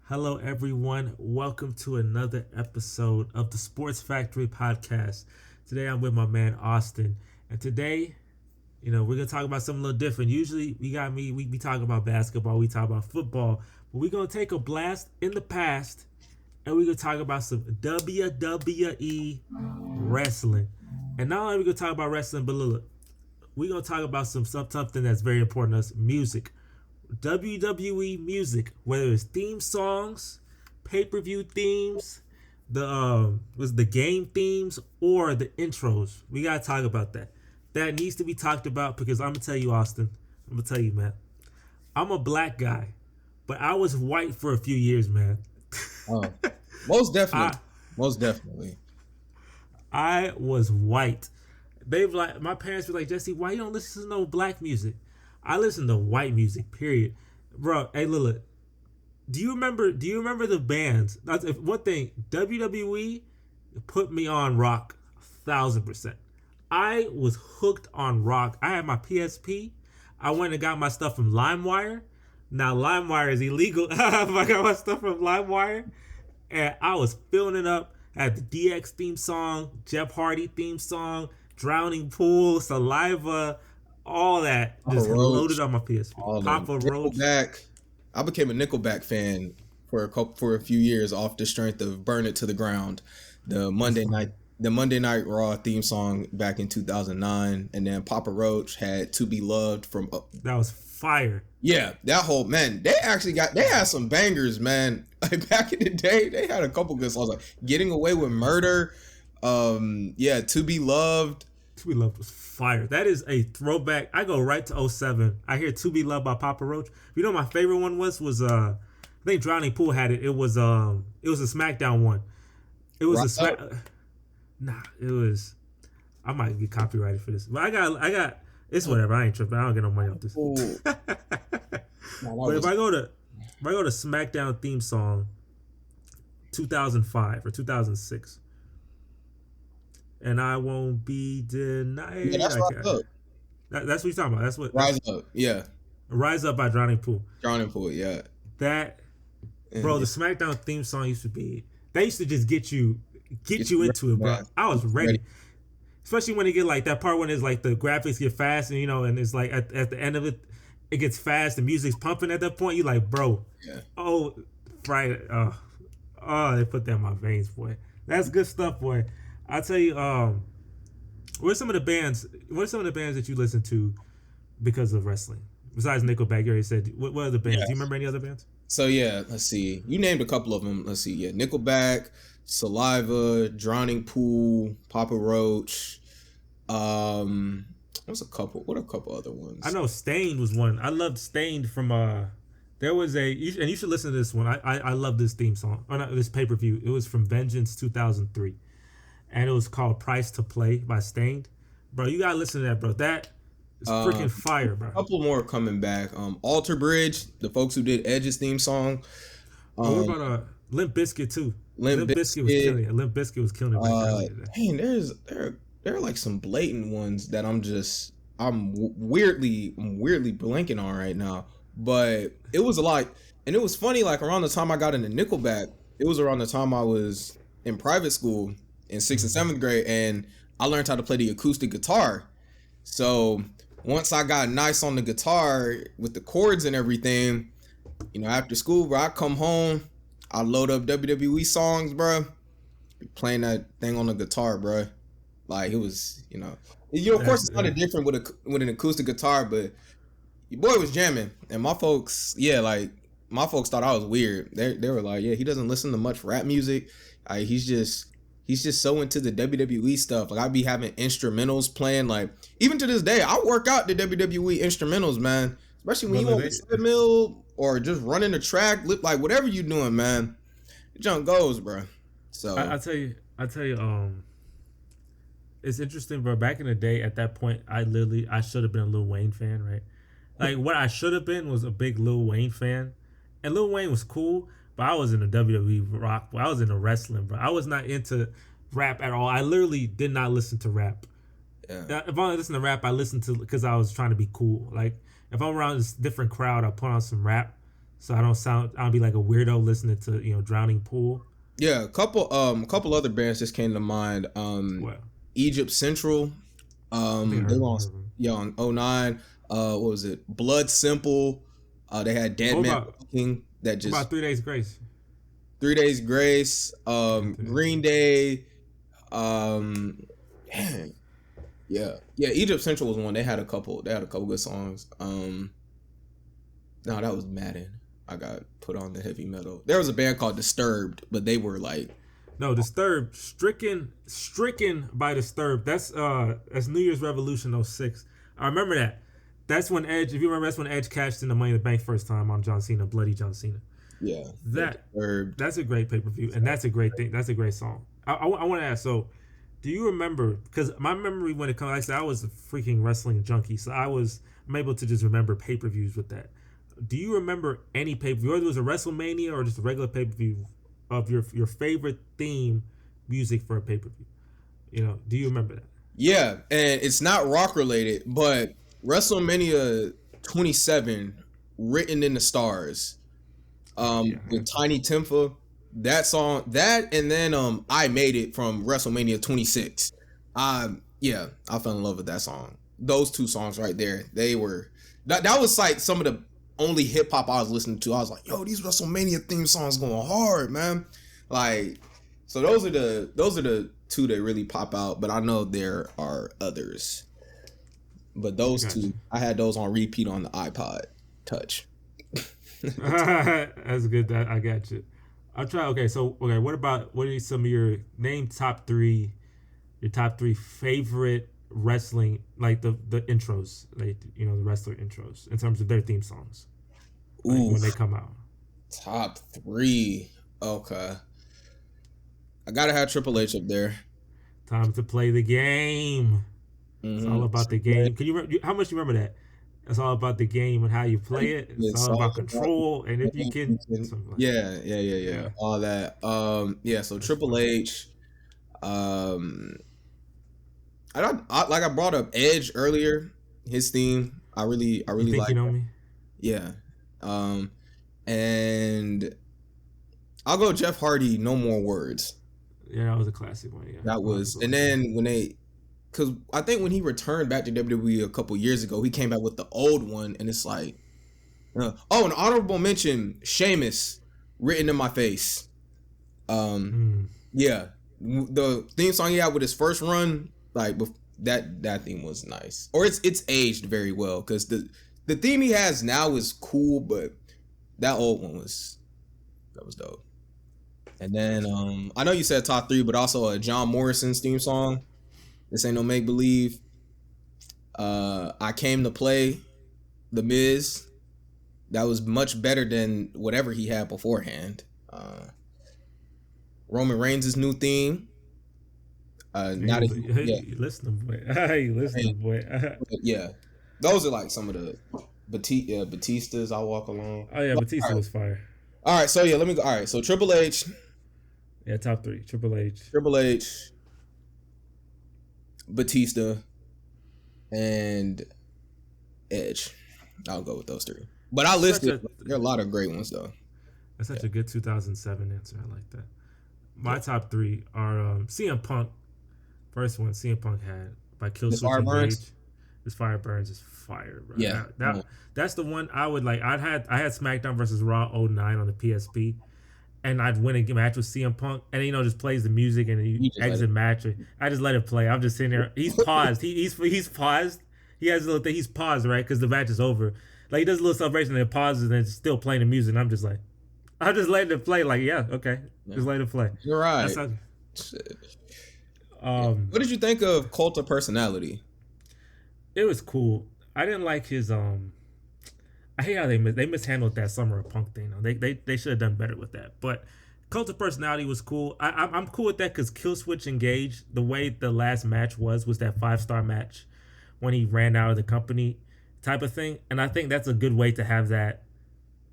Hello, everyone. Welcome to another episode of the Sports Factory podcast. Today, I'm with my man Austin, and today, we're gonna talk about something a little different. Usually, we be talking about basketball, we talk about football, but we're gonna take a blast in the past, and we're gonna talk about some WWE wrestling. And not only are we gonna talk about wrestling, but look, we're gonna talk about something that's very important to us: music. WWE music, whether it's theme songs, pay-per-view themes, the game themes or the intros. We gotta talk about that. That needs to be talked about because I'm gonna tell you, Austin. I'm gonna tell you, man. I'm a black guy, but I was white for a few years, man. Oh, most I definitely. Most definitely. I was white. They've like my parents were like, Jesse, why you don't listen to no black music? I listen to white music, period. Bro, hey Lilith, do you remember the bands? That's one thing. WWE put me on rock 1,000%. I was hooked on rock. I had my PSP. I went and got my stuff from LimeWire. Now LimeWire is illegal. I got my stuff from LimeWire, and I was filling it up. I had the DX theme song, Jeff Hardy theme song, Drowning Pool, Saliva, all that Papa just loaded Roach, on my PSP. all them. Papa Roach. Nickelback. I became a Nickelback fan for a few years off the strength of "Burn It to the Ground," the Monday Night Raw theme song back in 2009, and then Papa Roach had "To Be Loved" from. That was fire. Yeah, that whole man. They had some bangers, man. Like back in the day, they had a couple good songs like "Getting Away with Murder." Yeah, "To Be Loved." To Be Loved was fire. That is a throwback. I go right to '07. I hear To Be Loved by Papa Roach. You know my favorite one was I think Drowning Pool had it. It was a SmackDown one. It was a Rise Smack. Up. It was. I might get copyrighted for this, but I got. It's whatever. I ain't tripping. I don't get no money off this. Oh, no, But if I go to SmackDown theme song 2005 or 2006, and I won't be yeah, denied. that's Rise Up. That's what you're talking about. That's Rise Up. Yeah, Rise Up by Drowning Pool. Drowning Pool. Yeah. That bro, And the SmackDown theme song used to be. They used to just get you ready, into it, bro. man. I was Get ready, ready. especially when it get like that part when it's like the graphics get fast and and it's like at the end of it, it gets fast. The music's pumping at that point. You like, bro, Yeah. oh, Friday, they put that in my veins, boy. That's good stuff, boy. I tell you, what are some of the bands? What are some of the bands that you listen to because of wrestling? Besides Nickelback, you already said. What other bands? Yeah. Do you remember any other bands? So yeah, let's see. You named a couple of them. Let's see. Yeah, Nickelback, Saliva, Drowning Pool, Papa Roach. What's a couple? What are a couple other ones? I know Stained was one. I loved Stained from There was and you should listen to this one. I love this theme song or not this pay per view. It was from Vengeance 2003, and it was called Price to Play by Stained. Bro, you gotta listen to that, bro. That is freaking fire, bro. A couple more coming back. Alter Bridge, the folks who did Edge's theme song. What Um, about Limp Bizkit too? Limp Bizkit was killing Bizkit. it. Limp Bizkit was killing it back then. Man, there are like some blatant ones that I'm weirdly blanking on right now. But it was a lot, and it was funny. Like around the time I got into Nickelback, it was around the time I was in private school in sixth and seventh grade, and I learned how to play the acoustic guitar. So once I got nice on the guitar with the chords and everything, after school, bro, I come home, I load up WWE songs, bro, be playing that thing on the guitar, bro. Like it was, of course, it's kind of different with an acoustic guitar, but your boy was jamming, and my folks, yeah, like my folks thought I was weird. They were like, yeah, he doesn't listen to much rap music. He's just so into the WWE stuff. Like I'd be having instrumentals playing. Like even to this day, I work out the WWE instrumentals, man. Especially when you on the treadmill or just running the track, like whatever you doing, man. The junk goes, bro. So I tell you, it's interesting, bro. Back in the day, at that point, I should have been a Lil Wayne fan, right? Like what I should have been was a big Lil Wayne fan, and Lil Wayne was cool, but I was in the WWE rock. I was into wrestling, bro. I was not into rap at all. I literally did not listen to rap. yeah, If I listen to rap, I listen to because I was trying to be cool. Like if I'm around this different crowd, I put on some rap so I don't be like a weirdo listening to Drowning Pool. Yeah, a couple other bands just came to mind. Well, Egypt Central. I think I They heard, were on heard of them. yeah on '09. What was it? Blood Simple. They had Dead What Man about Walking. That what about just 3 Days Grace? 3 Days Grace. Yeah, 3 Days Green Grace. Day. Um, man, yeah. Egypt Central was one. They had a couple. They had a couple good songs. No, that was Madden. I got put on the heavy metal. There was a band called Disturbed, but they were like, No, Disturbed, stricken by Disturbed. That's New Year's Revolution '06. I remember that. That's when Edge, if you remember, that's when Edge cashed in the Money in the Bank first time on John Cena, Bloody John Cena. yeah, That Disturbed. that's a great pay per view, and that's a great thing. That's a great song. I want to ask. So, do you remember? Because my memory when it comes, like I said, I was a freaking wrestling junkie, so I'm able to just remember pay per views with that. Do you remember any pay per view, whether it was a WrestleMania or just a regular pay per view, of your favorite theme music for a pay per view? Do you remember that? Yeah, and it's not rock related, but WrestleMania 27, Written in the Stars. Yeah, With Tiny Timpa, that song, that and then I Made It from WrestleMania 26. Yeah, I fell in love with that song. Those two songs right there, they were that was like some of the only hip hop I was listening to. I was like, yo, these WrestleMania theme songs going hard, man. Like, so those are the two that really pop out, but I know there are others. But I those got two, you. I had those on repeat on the iPod Touch. That's good. That I got you. I'll try. Okay, so okay, what are some of your name top three? Your top three favorite wrestling, like the intros, like the wrestler intros in terms of their theme songs, like Ooh, when they come out. top three. Okay. I gotta have Triple H up there. Time to play the game. It's all about the Triple H. game. Can how much you remember that? It's all about the game and how you play it. It's It's all all about about the control, and if you can, game. something like Yeah. yeah, All that. Yeah, so that's Triple fun. H. Um I brought up Edge earlier. His theme. I You really think like you know that. me? Yeah. Um and I'll go Jeff Hardy, No More Words. Yeah, that was a classic one. Yeah, That a lot of was, people and like that. then when they, because I think when he returned back to WWE a couple years ago, he came back with the old one, and it's like, oh, an honorable mention, Sheamus, Written in My Face. Um, Mm, yeah, the theme song he had with his first run, like that theme was nice, or it's aged very well because the theme he has now is cool, but that old one was dope. And then gotcha. I know you said top three, but also a John Morrison's theme song. This ain't no make believe. I came to play the Miz. That was much better than whatever he had beforehand. Roman Reigns' new theme. Now that Hey, yeah, you listening, boy. Hey, you I mean, listening, boy. yeah, those are like some of the Batistas I walk along. Oh yeah, But, Batista was fire. all right, so yeah, let me go. All right, so Triple H, Yeah, top three. Triple H. Triple H, Batista, and Edge. I'll go with those three. But I That's such listed a there are a lot of great ones though. that's Yeah. such a good 2007 answer. I like that. Yeah. My top three are CM Punk. First one CM Punk had by Kill The Switch Fire Engage. Burns. This Fire Burns is fire, bro. Yeah. That's the one I would like. I had SmackDown versus Raw '09 on the PSP, and I'd win a match with CM Punk, and just plays the music, and you You just let exit match. I just let it play. I'm just sitting there. He's paused. He's paused. He has a little thing. He's paused, right, because the match is over. Like he does a little celebration and it pauses and it's still playing the music. And I'm just like, I'm just letting it play. Like yeah, okay, Yeah. just let it play. You're That's right. how. Shit. Yeah. Um, What did you think of Cult of Personality? it was cool. I didn't like his. I hate how they mishandled that Summer of Punk thing. Though. They should have done better with that. But Cult of Personality was cool. I'm cool with that because Killswitch Engage, the way the last match was that 5-star match when he ran out of the company type of thing. And I think that's a good way to have that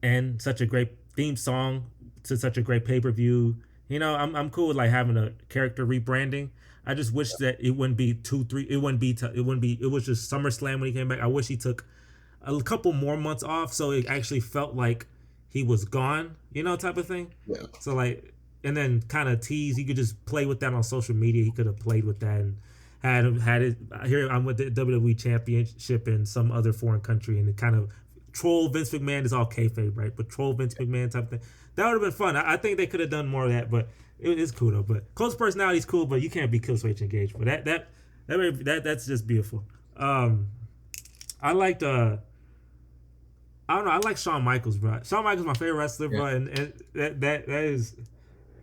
end. Such a great theme song to such a great pay per view. I'm cool with like having a character rebranding. I just wish that it wouldn't be 2-3. It wouldn't be. It wouldn't be. It was just SummerSlam when he came back. I wish he took a couple more months off so it actually felt like he was gone, type of thing. Yeah. So like, and then kind of tease. He could just play with that on social media. He could have played with that and had it. Here I'm with the WWE Championship in some other foreign country, and it kind of troll Vince McMahon is all kayfabe, right? But troll Vince McMahon type of thing. That would have been fun. I think they could have done more of that, but it is cool though. But close personality is cool, but you can't be Killswitch engaged. But that's just beautiful. I liked I don't know. I like Shawn Michaels, bro. Shawn Michaels is my favorite wrestler, bro, and that is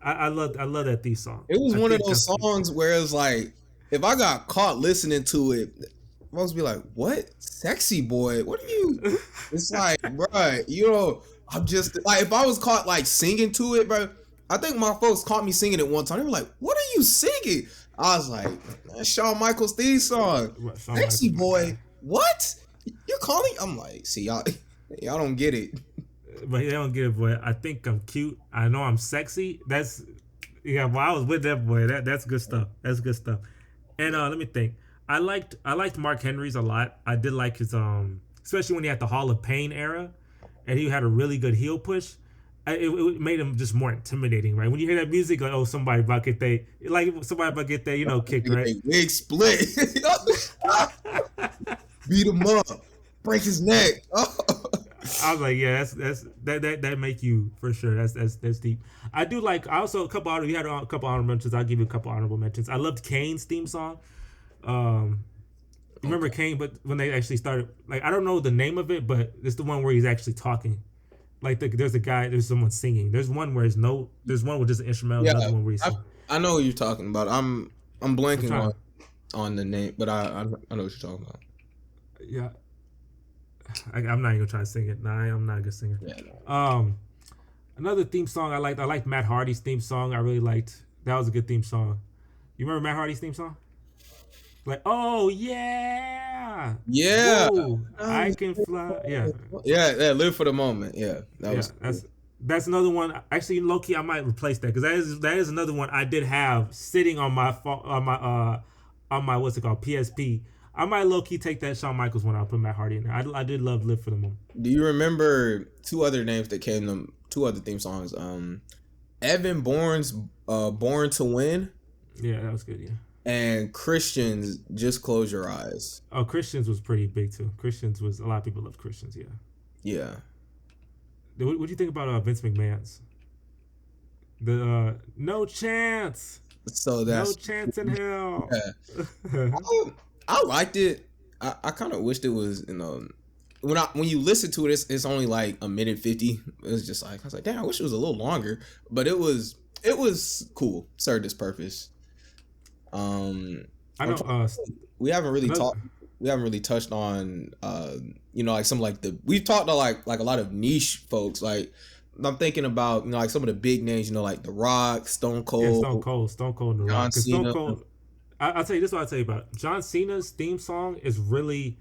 I love that theme song. It was I one of think those songs where it's like, if I got caught listening to it, folks be like, "What, sexy boy? What are you?" It's like, bro, I'm just like, if I was caught like singing to it, bro. I think my folks caught me singing it one time. They were like, "What are you singing?" I was like, "That's Shawn Michaels' theme song, sexy boy." What? You're calling? I'm like, see y'all don't get it. But they don't get it, boy. I think I'm cute. I know I'm sexy. That's Well, I was with that boy. That's good stuff. That's good stuff. And let me think. I liked Mark Henry's a lot. I did like his especially when he had the Hall of Pain era, and he had a really good heel push. It made him just more intimidating, right? When you hear that music, like, oh, somebody about to get their kicked, right? Wig split, beat him up, break his neck. I was like, yeah, that make you for sure. That's deep. I do like. I also a couple. You had a couple honorable mentions. I'll give you a couple honorable mentions. I loved Kane's theme song. Remember Kane? But when they actually started, like, I don't know the name of it, but it's the one where he's actually talking. Like there's someone singing. There's one where there's one with just an instrumental. Yeah, another one where he's singing. I know what you're talking about. I'm blanking on the name, but I know what you're talking about. Yeah. I'm not even gonna try to sing it. Nah, I'm not a good singer. Yeah, no. Another theme song I liked Matt Hardy's theme song. I really liked. That was a good theme song. You remember Matt Hardy's theme song? Like, oh yeah, whoa, I can fly. Yeah, live for the moment. Yeah, that's another one. Actually, low key, I might replace that because that is another one I did have sitting on my what's it called, PSP. I might low key take that Shawn Michaels one. I'll put Matt Hardy in there. I did love Live for the Moment. Do you remember two other names that came to two other theme songs? Evan Bourne's Born to Win. Yeah, that was good. Yeah. And Christian's Just Close Your Eyes. Oh, Christian's was pretty big too. Christian's was a lot of people love Christian's. Yeah. Yeah. What do you think about Vince McMahon's? The No Chance. So that's No Chance in Hell. Yeah. I liked it. I kind of wished it was, when you listen to it, it's only like a minute 50. It was just like, I was like, damn, I wish it was a little longer, but it was cool. Served its purpose. I know. We haven't really talked. We haven't really touched on, like some like we've talked to like a lot of niche folks. Like I'm thinking about, like some of the big names, like The Rock, Stone Cold, Stone Cold, and The Rock. Stone Cold. I'll tell you this. Is what I'll tell you about John Cena's theme song is really,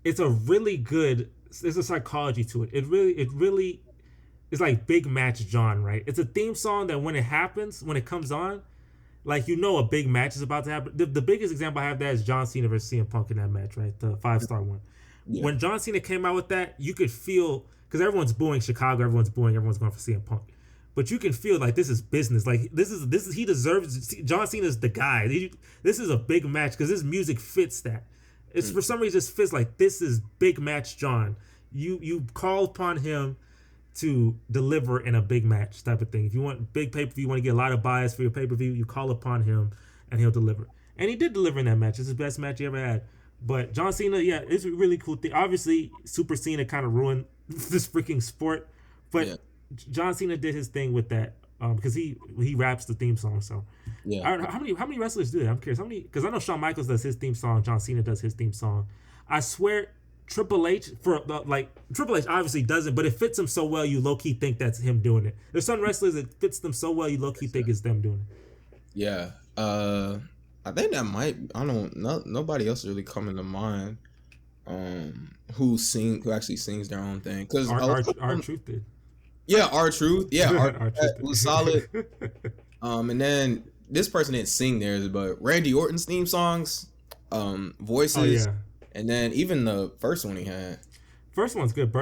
it's a really good. There's a psychology to it. It really is like big match John, right? It's a theme song that when it happens, when it comes on, like a big match is about to happen. The biggest example I have that is John Cena versus CM Punk in that match, right? The 5-star one. Yeah. When John Cena came out with that, you could feel, because everyone's booing Chicago, everyone's going for CM Punk, but you can feel like this is business. Like this is he deserves. John Cena's the guy. This is a big match because this music fits that. It's for some reason it just fits like this is big match John. You call upon him to deliver in a big match type of thing. If you want big pay-per-view, you want to get a lot of buys for your pay-per-view, you call upon him and he'll deliver. And he did deliver in that match. It's his best match he ever had. But John Cena, yeah, it's a really cool thing. Obviously, Super Cena kind of ruined this freaking sport. But yeah. John Cena did his thing with that because he raps the theme song. So yeah, how many wrestlers do that? I'm curious. How many? Because I know Shawn Michaels does his theme song. John Cena does his theme song. I swear Triple H Triple H obviously doesn't, but it fits him so well you low key think that's him doing it. There's some wrestlers that fits them so well you low key think it's them doing it. Yeah, I think that might. I don't know. Nobody else is really coming to mind. Who actually sings their own thing? Because R-Truth did. Yeah, R-Truth. Yeah, R-Truth was solid. And then this person didn't sing theirs, but Randy Orton's theme songs, voices. Oh, yeah. And then even the first one he had. First one's good. I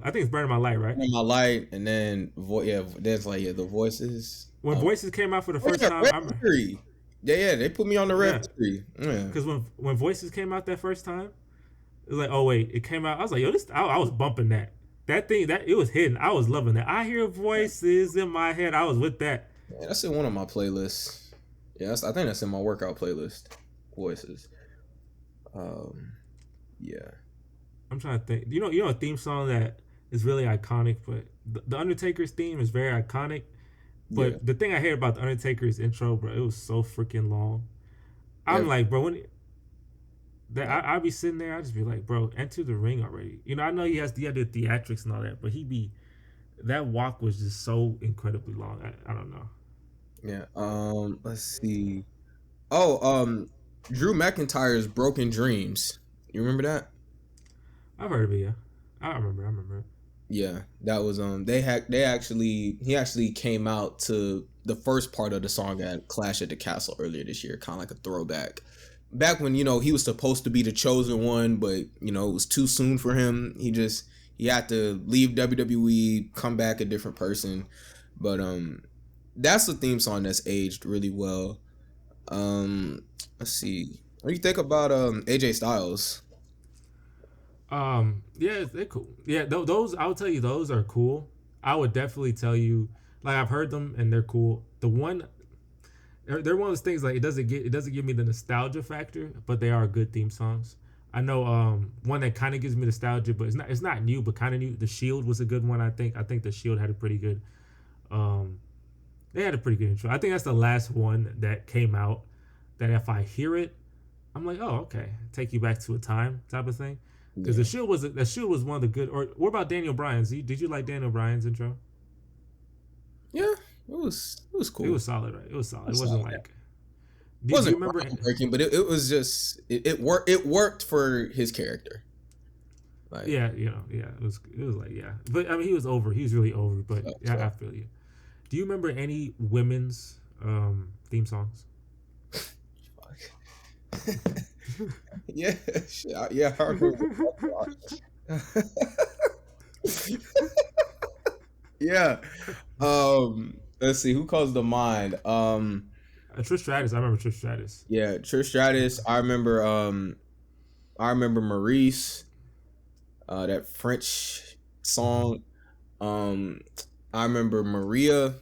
think it's Burning My Light, right? Burning My Light, and then there's like the voices. When Voices came out for the Oh first yeah, time, Red Fury. Yeah, they put me on the Red yeah, Fury. Yeah, because when Voices came out that first time, it was like, oh wait, it came out. I was like, yo, I was bumping that. That thing that it was hidden. I was loving that. I hear voices in my head. I was with that. yeah, that's in one of my playlists. Yeah, I think that's in my workout playlist. Voices. Um, yeah. I'm trying to think. You know a theme song that is really iconic, but the Undertaker's theme is very iconic. Yeah. But the thing I hate about the Undertaker's intro, bro, it was so freaking long. I'm Yeah. like, bro, I be sitting there, I just be like, bro, enter the ring already. I know he had the theatrics and all that, but that walk was just so incredibly long. I don't know. Yeah. Let's see. Oh, Drew McIntyre's Broken Dreams. You remember that? I've heard of it, yeah. I remember it. Yeah, that was he actually came out to the first part of the song at Clash at the Castle earlier this year, kind of like a throwback. Back when he was supposed to be the chosen one, but it was too soon for him. He had to leave WWE, come back a different person. But that's a theme song that's aged really well. Let's see. What do you think about AJ Styles? Yeah, they're cool. Yeah, those I would tell you those are cool. I would definitely tell you, like, I've heard them and they're cool. They're one of those things, like, it doesn't give me the nostalgia factor, but they are good theme songs. I know one that kind of gives me nostalgia, but it's not new, but kind of new. The Shield was a good one. I think the Shield had a pretty good they had a pretty good intro. I think that's the last one that came out that if I hear it, I'm like, oh, okay, take you back to a time type of thing. Because Yeah. the Shield was one of the good. Or what about Daniel Bryan's? Did you like Daniel Bryan's intro? Yeah, it was cool. It was solid, right? It was solid. It wasn't like. It Do you wasn't remember? groundbreaking, but it was just it worked. It worked for his character. Like, Yeah, yeah. It was like, yeah. But I mean, he was over. He was really over. But yeah, I feel you. Do you remember any women's theme songs? yeah, yeah. I remember. Yeah. Let's see who calls to mind. Trish Stratus. I remember Trish Stratus. Yeah, Trish Stratus. I remember. I remember Maurice. That French song. I remember Maria.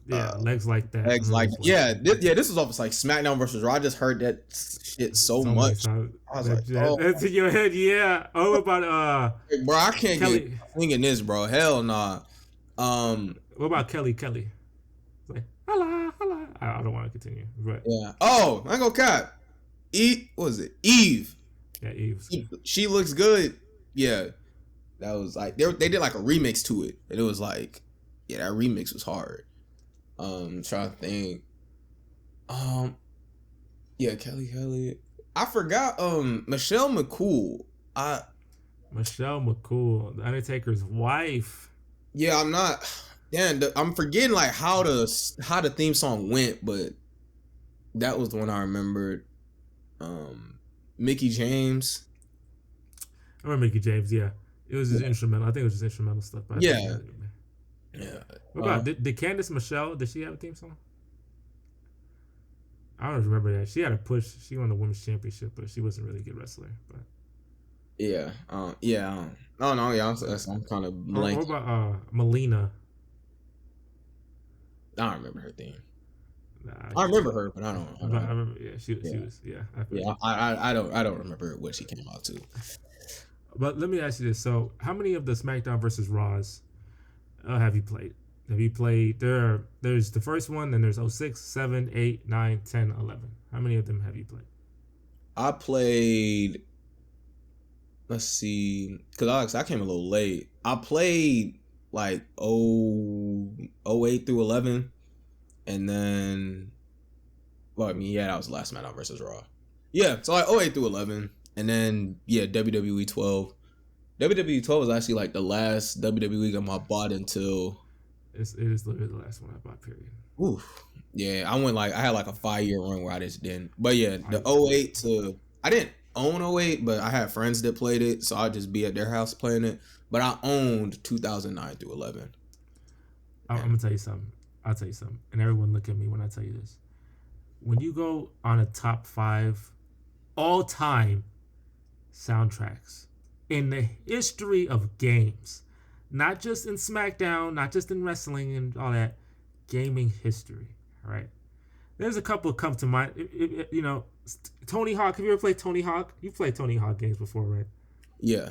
Yeah, legs like that. Legs like this was almost like SmackDown versus Raw. I just heard that shit so much. I was like, oh, that's in your head, yeah. Oh, about bro, I can't Kelly. get singing this, bro. Hell nah. What about Kelly? It's like, holla, holla. I don't want to continue, but yeah. Oh, I ain't gonna cap. What was it? Eve. Yeah, Eve. She looks good. Yeah, that was like they did like a remix to it, and it was like, yeah, that remix was hard. Trying to think. Yeah, Kelly. I forgot. Michelle McCool. Michelle McCool, the Undertaker's wife. Yeah, I'm not. Damn, I'm forgetting like how the theme song went, but that was the one I remembered. Mickey James. I remember Mickey James. Yeah, it was just instrumental. I think it was just instrumental stuff. But Yeah. What about did Candice Michelle? Did she have a theme song? I don't remember that. She had a push. She won the women's championship, but she wasn't really a good wrestler. But yeah, oh no, yeah, I'm kind of blank. What about Melina? I don't remember her theme. Nah, I remember her, but I don't. I remember. Yeah, she was. Yeah, I don't remember what she came out to. But let me ask you this: so, how many of the SmackDown versus Raws have you played? Have you played? There's the first one, then there's 06, 7, 8, 9, 10, 11. How many of them have you played? I played. Let's see, because I came a little late. I played like 08 through 11, and then, well, I mean, yeah, that was the last SmackDown versus Raw. Yeah, so like 08 through 11, and then yeah, WWE 12. WWE 12 was actually like the last WWE game I bought until. It is literally the last one I bought. Period. Oof. Yeah, I had like a 5-year run where I just didn't. But yeah, the 08 to I didn't own '08, but I had friends that played it, so I'd just be at their house playing it. But I owned 2009 through 11. I'm And gonna tell you something. I'll tell you something, and everyone look at me when I tell you this. When you go on a top 5 all-time soundtracks in the history of games, not just in SmackDown, not just in wrestling and all that, gaming history. All right, there's a couple come to mind. Tony Hawk. Have you ever played Tony Hawk? You played Tony Hawk games before, right? yeah,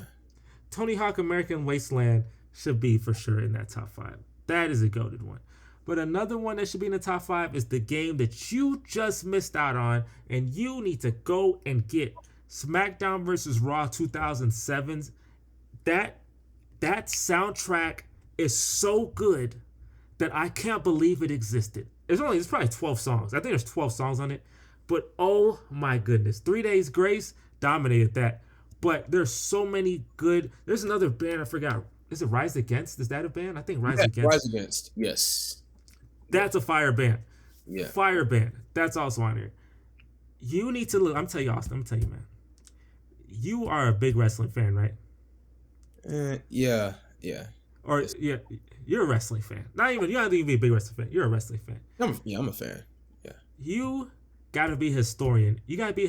Tony Hawk American Wasteland should be for sure in that top 5. That is a goated one. But another one that should be in the top 5 is the game that you just missed out on, and you need to go and get SmackDown versus Raw 2007. That that soundtrack is so good that I can't believe it existed. It's probably 12 songs. I think there's 12 songs on it. But oh my goodness, 3 Days Grace dominated that. But there's so many good. There's another band I forgot. Is it Rise Against? Is that a band? I think Rise yeah, Rise Against. Against, yes, That's a fire band. yeah, Fire band. That's also on here. You need to look. I'm telling you, Austin. I'm telling you, man. You are a big wrestling fan, right? yeah, yeah. Or Yes. yeah, you're a wrestling fan. Not even you don't even be a big wrestling fan. You're a wrestling fan. I'm a fan. Yeah, You gotta be a historian. You gotta be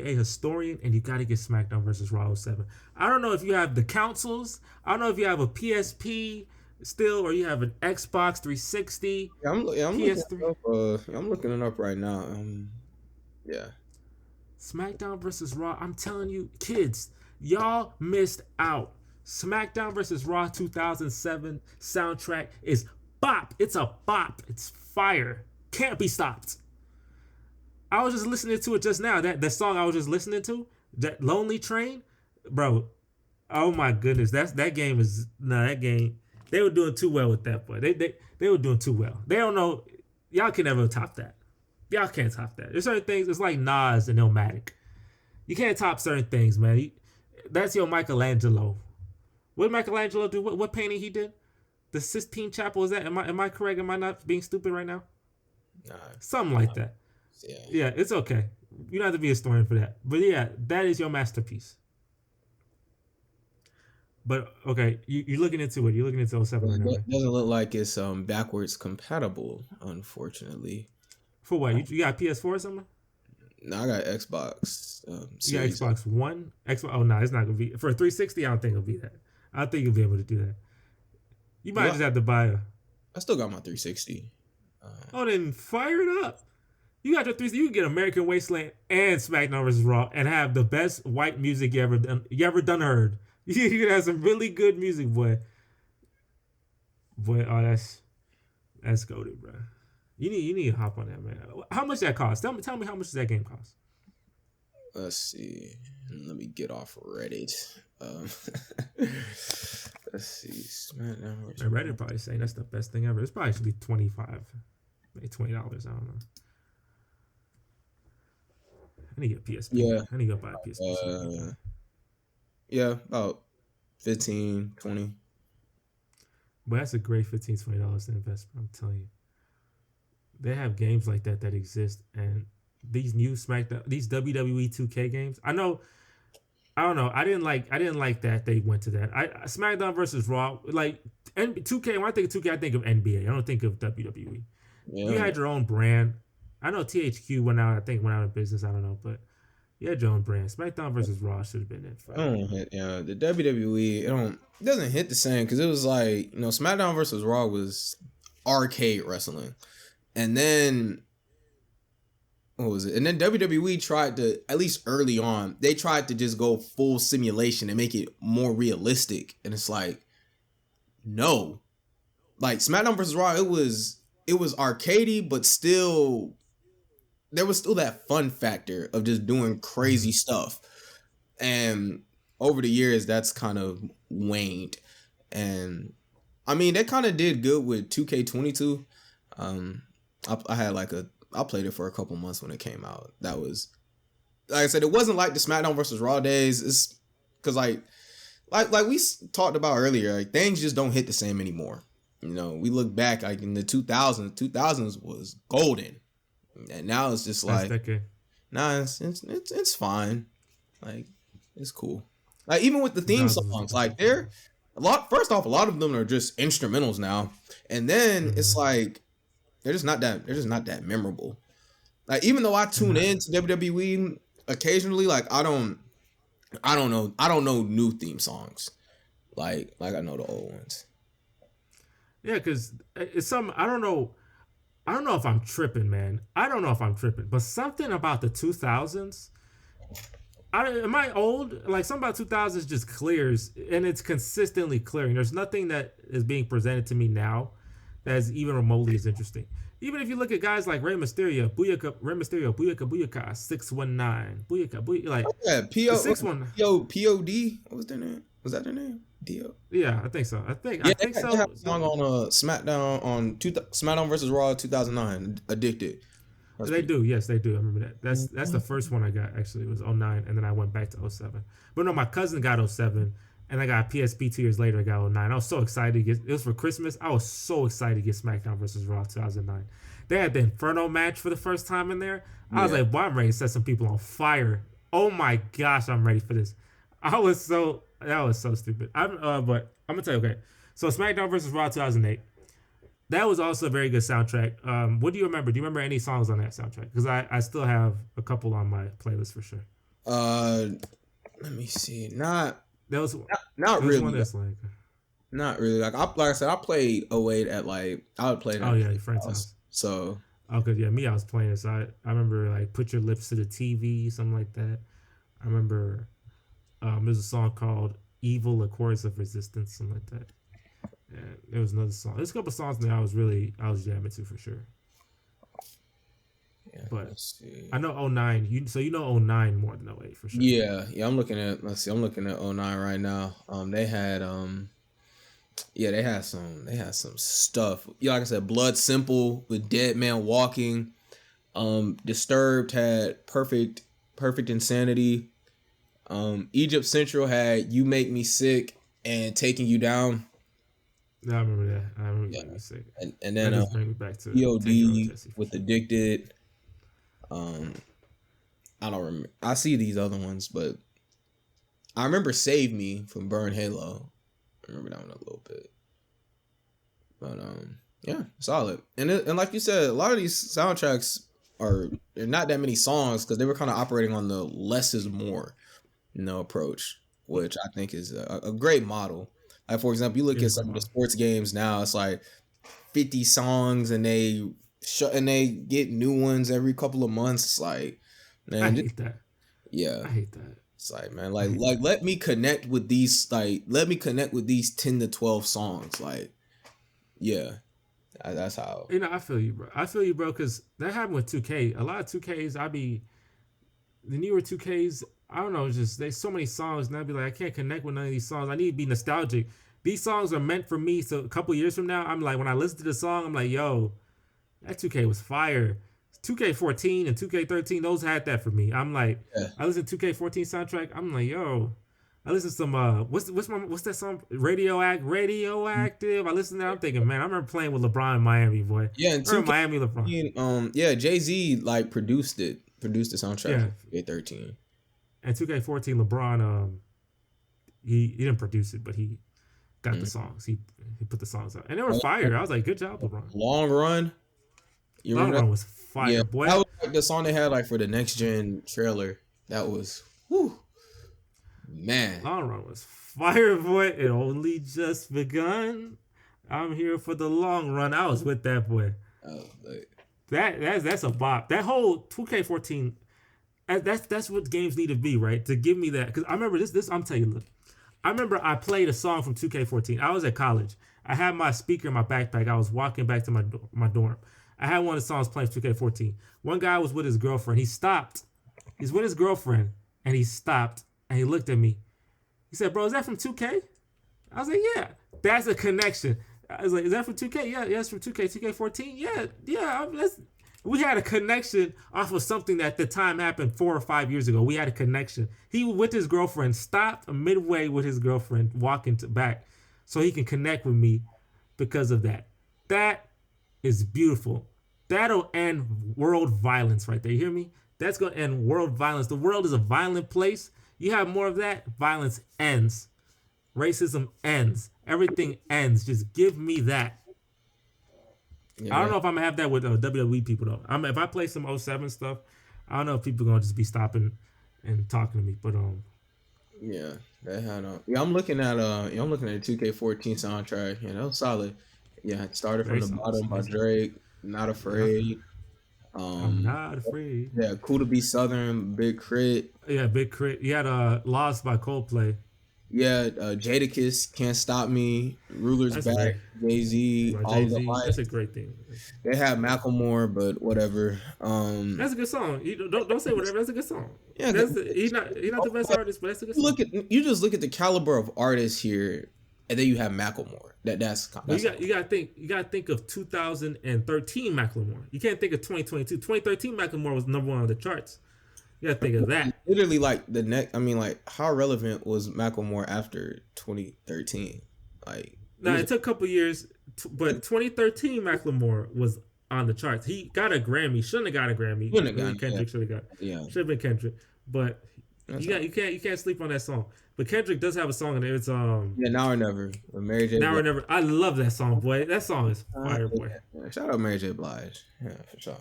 a historian, and you gotta get SmackDown versus Raw '07. I don't know if you have the consoles. I don't know if you have a PSP still, or you have an Xbox 360, I'm looking it PS3. up. I'm looking it up right now. Yeah, SmackDown versus Raw. I'm telling you, kids, y'all missed out. SmackDown versus Raw 2007 soundtrack is bop. It's a bop. It's fire. Can't be stopped. I was just listening to it just now. That song I was just listening to, that Lonely Train, bro. Oh my goodness, that game is that game. They were doing too well with that boy. They were doing too well. They don't know. Y'all can never top that. Y'all can't top that. There's certain things. It's like Nas and Illmatic. You can't top certain things, man. That's your Michelangelo. What did Michelangelo do? What painting he did? The Sistine Chapel, is that? Am I correct? Am I not being stupid right now? nah, Something like that. yeah, Yeah, it's okay. You don't have to be a historian for that. But yeah, that is your masterpiece. But okay, you're looking into it. You're looking into '07 right now, right? Doesn't look like it's backwards compatible, unfortunately. For what? You got PS4 or something? No, I got Xbox You got Series. Xbox One? Xbox? Oh no, it's not gonna be for a 360. I don't think it'll be that. I don't think you'll be able to do that. You might Well, just have to buy a. I still got my 360. Oh, then fire it up. You got your 360. You can get American Wasteland and SmackDown vs. Raw and have the best white music you ever done. Heard. You can have some really good music, boy. Boy, oh that's goated, bro. You need to hop on that, man. How much that cost? Tell me how much does that game cost? Let's see. Let me get off Reddit. Let's see. SmackDown. And Reddit probably saying that's the best thing ever. It's probably should be $25, maybe $20. I don't know. I need to get a PSP. Yeah. I need to go buy a PSP. Yeah, about 15, 20. But that's a great $15-$20 to invest. I'm telling you, they have games like that exist, and these new SmackDown, these WWE 2K games. I don't know. I didn't like that they went to that. SmackDown versus Raw, like 2K. When I think of 2K, I think of NBA. I don't think of WWE. Yeah. You had your own brand. I know THQ went out of business. I don't know, but you had your own brand. SmackDown versus Raw should have been it. The WWE it doesn't hit the same because it was like SmackDown versus Raw was arcade wrestling, and then what was it? And then WWE tried to, at least early on, they tried to just go full simulation and make it more realistic, and it's like no, like SmackDown versus Raw, it was arcadey, but still there was still that fun factor of just doing crazy stuff. And over the years, that's kind of waned. And I mean, they kind of did good with 2K22. I had I played it for a couple months when it came out. That was, like I said, it wasn't like the SmackDown versus Raw days. It's because like we talked about earlier, like things just don't hit the same anymore. We look back like in the 2000s was golden. And now it's just like, nah, it's fine. Like it's cool. Like even with the theme 2000 was a songs, good like decade. they're a lot. First off, a lot of them are just instrumentals now, and then it's Mm-hmm. like they're just not that memorable. Like even though I tune in to WWE occasionally, like I don't know new theme songs like I know the old ones. Yeah, because it's some. I don't know. I don't know if I'm tripping, man. I don't know if I'm tripping, but something about the 2000s. Am I old? Like something about 2000s just clears, and it's consistently clearing. There's nothing that is being presented to me now that is even remotely as interesting. Even if you look at guys like Rey Mysterio, Booyaka, Booyaka, 619, Booyaka, Oh, like yeah, the 6-1. POD. What was their name? Was that their name? Dio. Yeah, I think so. I Yeah, think they had so. a song on SmackDown on SmackDown versus Raw 2009. Addicted. That's They pretty. do, yes, they do. I remember that. That's the first one I got. Actually, it was '09, and then I went back to '07. But no, my cousin got '07, and I got PSP 2 years later. I got '09. I was so excited to get. It was for Christmas. I was so excited to get SmackDown versus Raw 2009. They had the Inferno match for the first time in there. I was Yeah. like, boy, I'm ready to set some people on fire. Oh my gosh, I'm ready for this. That was so stupid. But I'm gonna tell you, okay. So SmackDown versus Raw 2008. That was also a very good soundtrack. What do you remember? Do you remember any songs on that soundtrack? Because I still have a couple on my playlist for sure. Uh, Let me see. There was Not there was one really. that's like, Not really. Like I said, I played '08 at like I would play it oh at yeah, my your friend's house. house. So Oh, cause yeah, me, I was playing it. So I remember like "Put Your Lips to the TV," something like that. I remember there's a song called "Evil," a chorus of resistance, something like that. And there was another song. There's a couple songs that I was jamming to for sure. yeah, But let's see. I know '09. You know '09 more than '08 for sure. Yeah. I'm looking at. Let's see. I'm looking at '09 right now. They had yeah, they had some stuff. Yeah, like I said, Blood Simple with Dead Man Walking. Disturbed had Perfect Insanity. Egypt Central had You Make Me Sick and Taking You Down. Yeah, I remember that. I remember Yeah, you say and that then does bring me back to Take It on POD Jesse for with sure. Addicted. Um, I don't remember. I see these other ones, but I remember Save Me from Burn Halo. I remember that one a little bit. But yeah, solid. And like you said, a lot of these soundtracks are they're not that many songs because they were kind of operating on the less is more, approach, which I think is a great model. Like for example, you look Yeah, at great some of the model. sports games now, it's like 50 songs and they get new ones every couple of months. It's like, I man, hate that. yeah. I hate that. It's like, man, I hate that. let me connect with these 10 to 12 songs. Like, yeah. That's how. I feel you, bro. I feel you, bro, because that happened with 2K. A lot of 2Ks, the newer 2Ks, I don't know, just there's so many songs, and I'd be like, I can't connect with none of these songs. I need to be nostalgic. These songs are meant for me. So a couple years from now, I'm like, when I listen to the song, I'm like, yo, that 2K was fire. 2K14 and 2K13, those had that for me. I'm like, Yeah. I listen to 2K14 soundtrack. I'm like, yo, I listen to some what's that song? Radioactive. I listen to that. I'm thinking, man, I remember playing with LeBron in Miami, boy. Yeah, and I remember Miami 2K13, LeBron. yeah, Jay-Z like produced the soundtrack Yeah, for 2K13. and 2K14 LeBron, he didn't produce it, but he got the Mm. songs. He put the songs out, and they were fire. I was like, good job, LeBron. Long Run. You Long remember that? Run was Yeah, fire, boy. that was like the song they had like for the next gen trailer. That was, whew, man. Long Run was fire, boy. It only just begun. I'm here for the long run. I was with that boy. Like, That's a bop. That whole 2K14. That's what games need to be, right? To give me that, because I remember this. I'm telling you, look. I remember I played a song from 2K14. I was at college. I had my speaker in my backpack. I was walking back to my dorm. I had one of the songs playing 2K14. One guy was with his girlfriend. He stopped. He's with his girlfriend, and he stopped and he looked at me. He said, "Bro, is that from 2K?" I was like, "Yeah." That's a connection. I was like, "Is that from 2K?" Yeah, it's from 2K. 2K14. Yeah. We had a connection off of something that at the time happened 4 or 5 years ago. We had a connection. He with his girlfriend stopped midway with his girlfriend walking back, so he can connect with me because of that. That is beautiful. That'll end world violence right there. You hear me? That's gonna end world violence. The world is a violent place. You have more of that, violence ends, racism ends, everything ends. Just give me that. I don't Yeah, know if I'm gonna have that with WWE people though. If I play some '07 stuff, I don't know if people are gonna just be stopping and talking to me. But yeah, they had yeah. I'm looking at the 2K14 soundtrack. Yeah, that was solid. Yeah, it started from very the solid, bottom by amazing. Drake. Not Yeah, afraid. I'm Um, not afraid. yeah, cool to be Southern. Big Crit. Yeah, big crit. You had Lost by Coldplay. Yeah, Jadakiss, Can't Stop Me, Ruler's That's a Back, great. Jay Z, By All Jay of the Z. Light. That's a great thing. They had Macklemore, but whatever. That's a good song. You don't say whatever. That's a good song. Yeah, He's not the best artist, but that's a good song. you just look at the caliber of artists here, and then you have Macklemore. But That's you gotta think of 2013 Macklemore. You can't think of 2022. 2013 Macklemore was number one on the charts. You gotta think of that. literally like the next. I mean, like how relevant was Macklemore after 2013? Like it Now was it took a couple years, but 2013 Macklemore was on the charts. He got a Grammy. Shouldn't have got a Grammy. wouldn't have Maybe gotten Kendrick should have got. yeah. Should have been Kendrick. But That's you can't sleep on that song. But Kendrick does have a song in there. It's yeah, Now or Never. With Mary J. Now or Blige. Never. I love that song, boy. That song is fire, boy. Yeah, shout out Mary J. Blige. Yeah, for sure.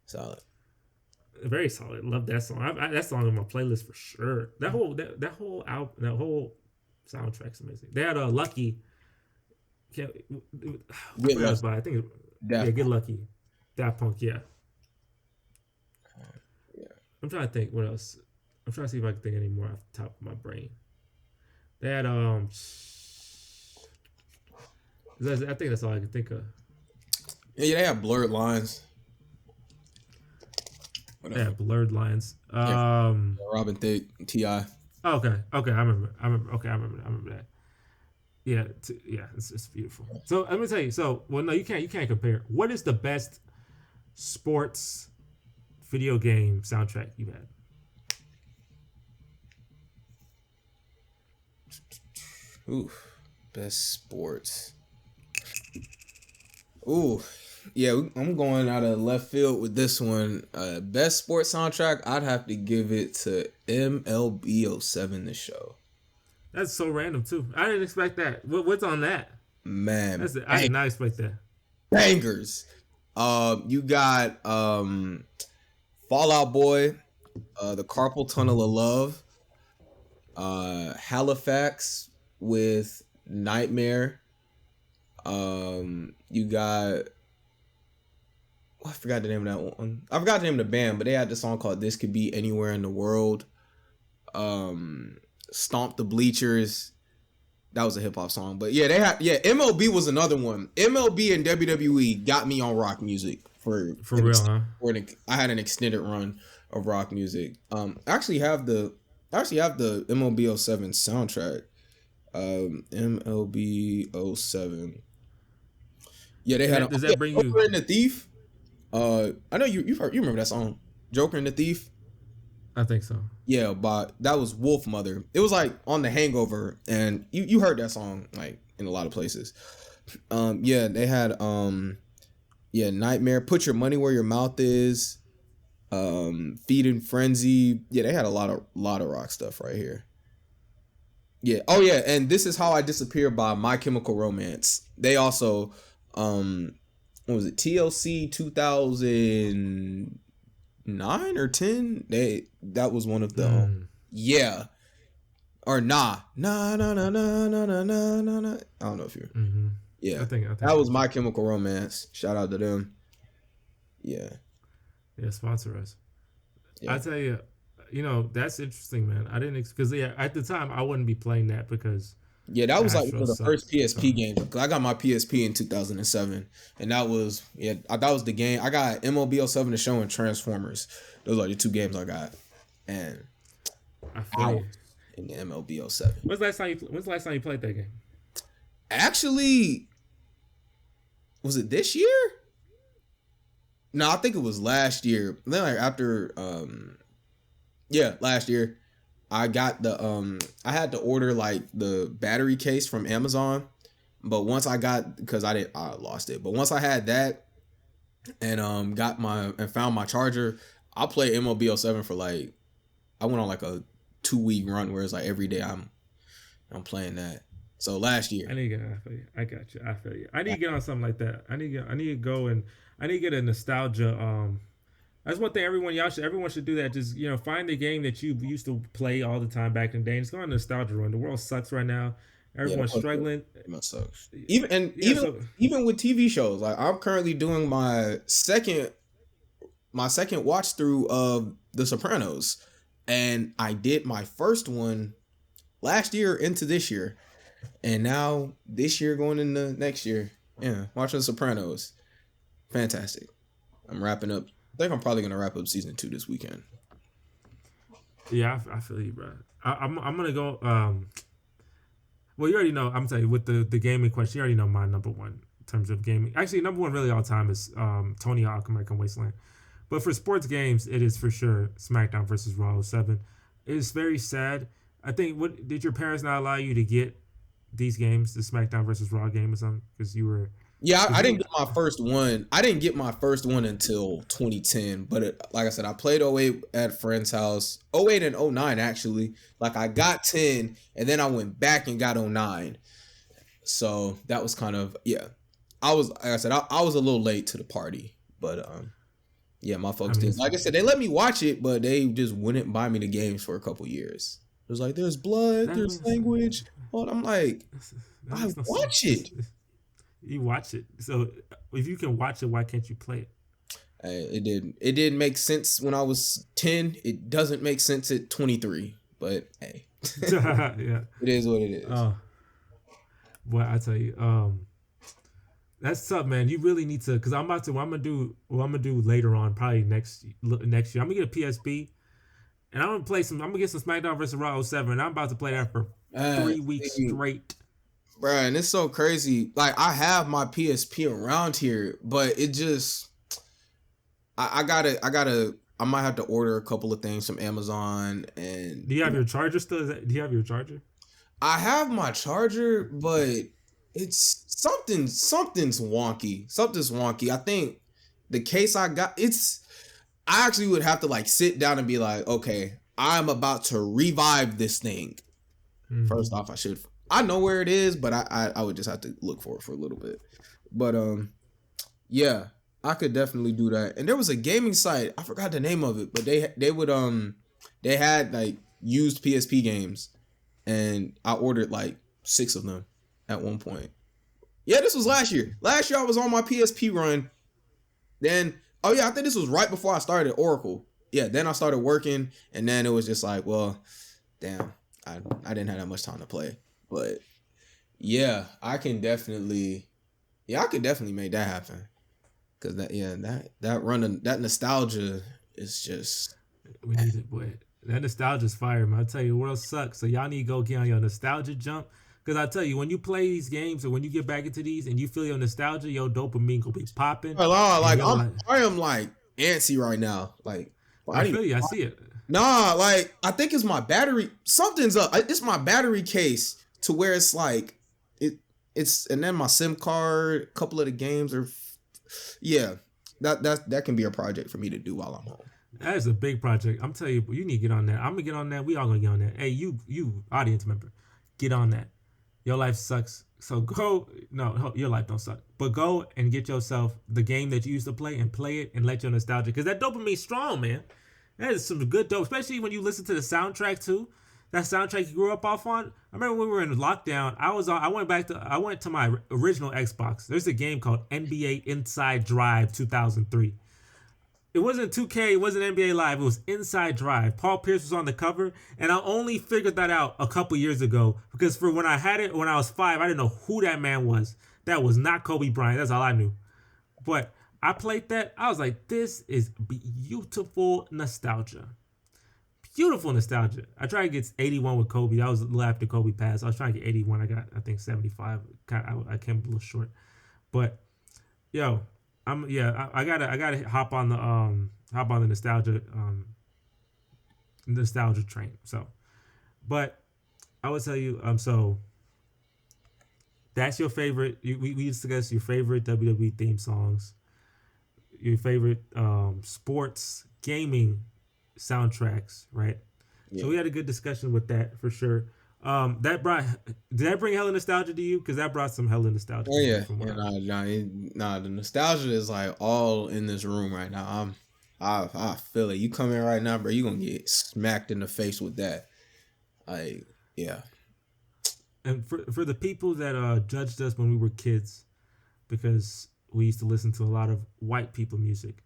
Solid. Very solid. Love that song. That song on my playlist for sure. That whole album, that whole soundtrack's amazing. They had a Lucky. Can't, Get Lucky. I think Daft Get Lucky. Daft Punk, yeah. Yeah. I'm trying to think what else. I'm trying to see if I can think any more off the top of my brain. They had I think that's all I can think of. Yeah, they have Blurred Lines. They had Blurred Lines. Robin Thicke, T.I. Okay, I remember. I remember that. Yeah, it's beautiful. So let me tell you. So, well, no, you can't compare. What is the best sports video game soundtrack you've had? Ooh, best sports. Ooh, yeah, I'm going out of left field with this one. Best sports soundtrack, I'd have to give it to MLB 07, the show. That's so random too. I didn't expect that. What's on that? Man, I did not expect that. Bangers. You got Fallout Boy, the Carpal Tunnel of Love, Halifax with Nightmare. You got I forgot the name of that one. I forgot the name of the band, but they had the song called "This Could Be Anywhere in the World." Stomp the Bleachers. That was a hip hop song, but yeah, MLB was another one. MLB and WWE got me on rock music for real, huh? I had an extended run of rock music. I actually have the MLB 07 soundtrack. MLB 07. Yeah, they had. Does that bring Joker you? and the Thief. I know you remember that song, Joker and the Thief. I think so. Yeah, but that was Wolf Mother. It was like on The Hangover, and you heard that song like in a lot of places. Yeah, they had Nightmare, Put Your Money Where Your Mouth Is, Feed and Frenzy. Yeah, they had a lot of rock stuff right here. Yeah. Oh yeah, and This Is How I Disappear by My Chemical Romance. They also what was it? TLC 2009 or 10? That was one of the yeah. Or nah. I don't know if you're yeah. I think that was My Chemical Romance. Shout out to them. Yeah. Yeah, sponsor us. Yeah. I tell you, that's interesting, man. I didn't because at the time I wouldn't be playing that because that was like one of the first PSP games. Cause I got my PSP in 2007, and that was the game. I got MLB 07 The Show and Transformers. Those are the two games I got, and I feel in the MLB 07. When's the last time you played that game? Actually, was it this year? No, I think it was last year. Then like after last year. I got I had to order like the battery case from Amazon, but once I got, because I lost it. But once I had that and found my charger, I played MLB 07 for like, I went on like a 2-week run where it's like every day I'm playing that. So last year. I need to get. I feel you. I got you. I feel you. I need to get on something like that. I need to go and I need to get a nostalgia. That's one thing everyone should do that. Just find the game that you used to play all the time back in the day. And just go on a nostalgia run. The world sucks right now. Yeah, Everyone's struggling. it sucks. Even Yeah. So even with TV shows, like I'm currently doing my second watch through of The Sopranos, and I did my first one last year into this year, and now this year going into next year. Yeah, watching The Sopranos, fantastic. I'm wrapping up. I think I'm probably gonna wrap up season 2 this weekend. yeah, I feel you, bro. I'm gonna go. Well, you already know. I'm telling you with the gaming question. You already know my number one in terms of gaming. Actually, number one really all time is Tony Hawk American Wasteland. But for sports games, it is for sure SmackDown versus Raw 07. It is very sad. I think. What did your parents not allow you to get these games, the SmackDown versus Raw game or something? Because you were. Yeah, I didn't get my first one. I didn't get my first one until 2010. But like I said, I played 08 at a friend's house. 08 and 09 actually. Like I got 10, and then I went back and got 09. So that was kind of I was like I said, I was a little late to the party, but yeah, my folks did. Like I said, they let me watch it, but they just wouldn't buy me the games for a couple years. It was like there's blood, there's language. Well, I'm like, I watch it. You watch it. So if you can watch it, why can't you play it? It didn't make sense when I was 10. It doesn't make sense at 23. But hey, yeah, it is what it is. Boy, I tell you, that's tough, man. You really need to, because I'm gonna do later on, probably next year. I'm gonna get a PSP, and I'm gonna get some SmackDown versus Raw 07. And I'm about to play that for 3 weeks straight. Bruh, and it's so crazy. Like I have my PSP around here, but it just I might have to order a couple of things from Amazon. And do you have your charger still? Do you have your charger? I have my charger, but it's something's wonky. Something's wonky. I think the case I got, I actually would have to like sit down and be like, okay, I'm about to revive this thing. Mm-hmm. First off, I know where it is, but I would just have to look for it for a little bit. But yeah, I could definitely do that. And there was a gaming site, I forgot the name of it, but they had like used PSP games, and I ordered like 6 of them at one point. Yeah, this was last year. Last year I was on my PSP run. Then I think this was right before I started at Oracle. Yeah, then I started working, and then it was just like, well, damn, I didn't have that much time to play. But yeah, I could definitely make that happen. Cause that run, that nostalgia is just. We need it, boy. That nostalgia's fire, man. I tell you, the world sucks. So y'all need to go get on your nostalgia jump. Cause I tell you, when you play these games or when you get back into these and you feel your nostalgia, your dopamine gonna be popping. Like I am like antsy right now. Like I feel you. I see it. Nah, like I think it's my battery. Something's up. It's my battery case. To where it's like it's and then my SIM card, a couple of the games are that can be a project for me to do while I'm home. That is a big project. I'm telling you need to get on that. I'm gonna get on that. We all gonna get on that. Hey, you audience member, get on that. Your life sucks. So go your life don't suck. But go and get yourself the game that you used to play and play it and let your nostalgia, because that dopamine's strong, man. That is some good dope, especially when you listen to the soundtrack too. That soundtrack you grew up off on. I remember when we were in lockdown. I went to my original Xbox. There's a game called NBA Inside Drive 2003. It wasn't 2K. It wasn't NBA Live. It was Inside Drive. Paul Pierce was on the cover, and I only figured that out a couple years ago because for when I had it when I was 5, I didn't know who that man was. That was not Kobe Bryant. That's all I knew. But I played that. I was like, this is beautiful nostalgia. Beautiful nostalgia. I tried to get 81 with Kobe. That was a little after Kobe passed. I was trying to get 81. I got, I think, 75. I came a little short. But, yo, I gotta hop on the nostalgia train. So, but I would tell you, so that's your favorite. We discussed your favorite WWE theme songs, your favorite sports gaming soundtracks, right? So Yeah. we had a good discussion with that for sure. That brought did that bring hella nostalgia to you? Because that brought some hella nostalgia Oh to me yeah, from what yeah, I. nah. The nostalgia is like all in this room right now. I feel it. You come in right now, bro. You gonna get smacked in the face with that. Like, yeah. And for the people that judged us when we were kids, because we used to listen to a lot of white people music.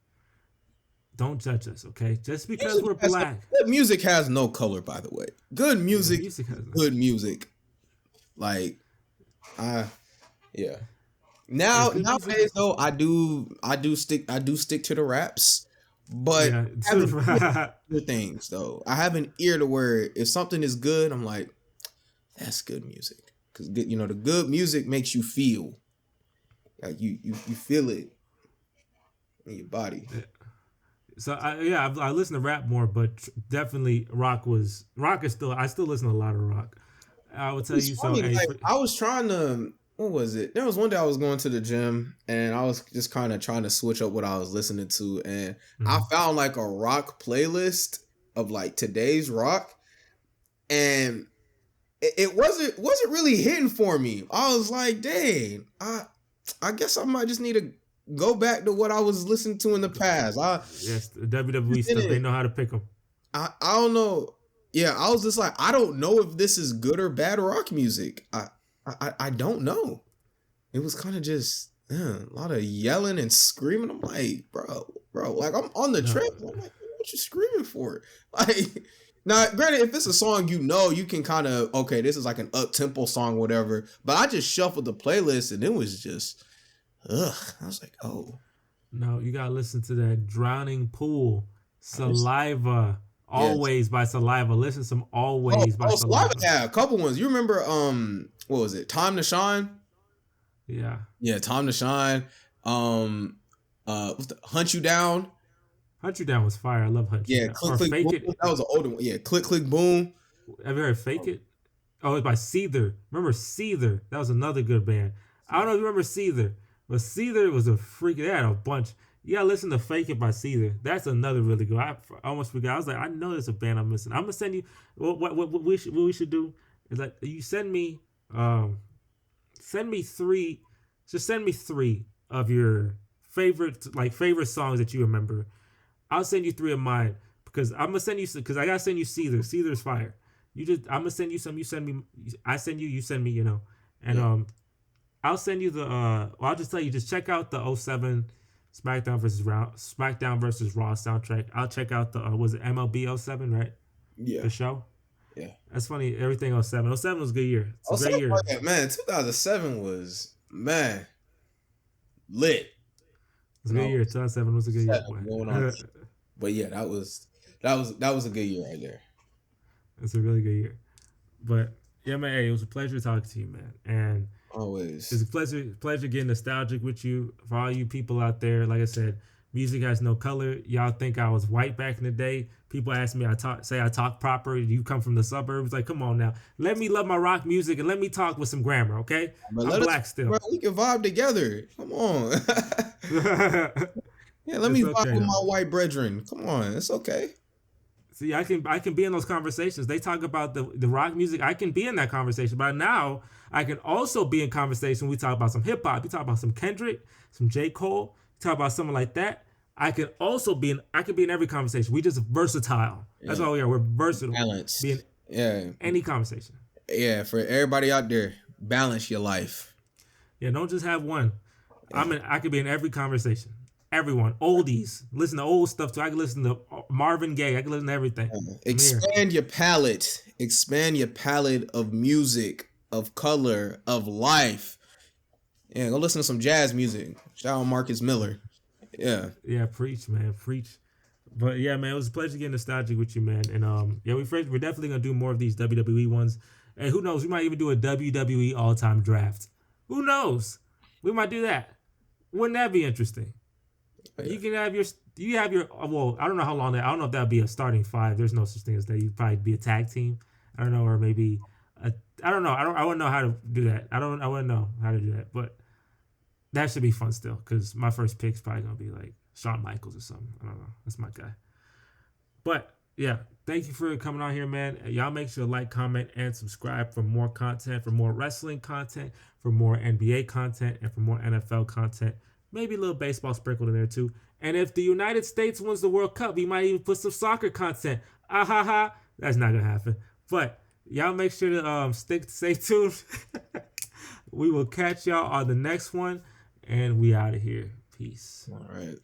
Don't judge us, okay? Just because we're black. Good music has no color, by the way. Good Yeah, music, music has no. good music. Like, I yeah. Yeah, Now good music. nowadays though, I do stick to the raps, but Yeah, I have an ear to things though. I have an ear to where if something is good, I'm like, that's good music. Cause the good music makes you feel like you feel it in your body. so I listen to rap more, but definitely rock is still I still listen to a lot of rock. I will tell It's you so. funny. Hey, Like I was trying to. What was it? There was one day I was going to the gym and I was just kind of trying to switch up what I was listening to, and I mhm. found like a rock playlist of like today's rock, and it wasn't really hitting for me. I was like, dang, I guess I might just need to go back to what I was listening to in the past. I Yes, the WWE just stuff. They didn't. know how to pick them. I don't know. Yeah, I was just like, I don't know if this is good or bad rock music. I don't know. It was kind of just a lot of yelling and screaming. I'm like, bro, like I'm on the No, trip. I'm like, what you screaming for? Like, now, granted, if it's a song you can kind of okay, this is like an up tempo song, whatever. But I just shuffled the playlist and it was just, ugh. I was like, oh, no, you gotta listen to that Drowning Pool, I just Saliva, yes. Always by Saliva. Listen to some Oh, Always by oh, Saliva Saliva. had a couple ones. You remember what was it? Time to Shine. Yeah, Yeah, Time to Shine. What's the Hunt You Down? Hunt You Down was fire. I love Hunt You Yeah, Down. Click Or Click Fake Boom. It. That was an older one. Yeah, Click Click Boom. Have you heard Fake It? Oh, it's by Seether. Remember Seether? That was another good band. I don't know if you remember Seether, but Seether was a freak. They had a bunch. You gotta listen to Fake It by Seether. That's another really good. I almost forgot. I was like, I know there's a band I'm missing. I'm gonna send you. What we should do is like you send me three. Just send me three of your favorite songs that you remember. I'll send you three of mine because I'm gonna send you because I gotta send you Seether. Seether's fire. I'm gonna send you some. You send me. I send you. You send me. And Yeah, I'll send you the. Well, I'll just tell you. Just check out the '07 SmackDown versus Raw soundtrack. I'll check out the. Was it MLB '07, right? yeah, The show. yeah. That's funny. Everything '07. '07 was a good year. It's a Oh, great something year. like that, man. 2007 was man lit. It was a When I good year. was 2007 was a good year, seven, going on. boy. But yeah, that was a good year right there. It's a really good year. But yeah, man, hey, it was a pleasure talking to you, man. And it's Always. a pleasure getting nostalgic with you. For all you people out there, like I said, music has no color. Y'all think I was white back in the day. People ask me, I talk proper. You come from the suburbs. Like, come on now. Let me love my rock music and let me talk with some grammar, okay? But I'm let us, black still. bro. We can vibe together. Come on. Yeah, let me It's vibe okay with though. my white brethren. Come on, it's okay. See, I can be in those conversations. They talk about the rock music. I can be in that conversation. But now I can also be in conversation. We talk about some hip hop. We talk about some Kendrick, some J. Cole. Talk about someone like that. I can be in every conversation. We just versatile. That's Yeah, all we are. We're versatile. Be in balanced. Yeah, any conversation. yeah. For everybody out there, balance your life. Yeah, don't just have one. Yeah. I could be in every conversation. Everyone. Oldies. Listen to old stuff too. I can listen to Marvin Gaye. I can listen to everything. I'm here. Expand your palette. Expand your palette of music, of color, of life. Yeah, go listen to some jazz music. Shout out Marcus Miller. Yeah. Yeah, preach, man, preach. But yeah, man, it was a pleasure getting nostalgic with you, man. And yeah, we're definitely gonna do more of these WWE ones. And who knows, we might even do a WWE all time draft. Who knows? We might do that. Wouldn't that be interesting? Yeah. You can have your well, I don't know how long that I don't know if that'd be a starting five. There's no such thing as that. You'd probably be a tag team. I don't know, or maybe I don't know. I wouldn't know how to do that. I wouldn't know how to do that. But that should be fun still, because my first pick's probably gonna be like Shawn Michaels or something. I don't know. That's my guy. But Yeah. Thank you for coming on here, man. Y'all make sure to like, comment, and subscribe for more content, for more wrestling content, for more NBA content, and for more NFL content. Maybe a little baseball sprinkled in there too. And if the United States wins the World Cup, we might even put some soccer content. Ah ha ha. That's not gonna happen. But y'all make sure to stay tuned. We will catch y'all on the next one, and we out of here. Peace. All right.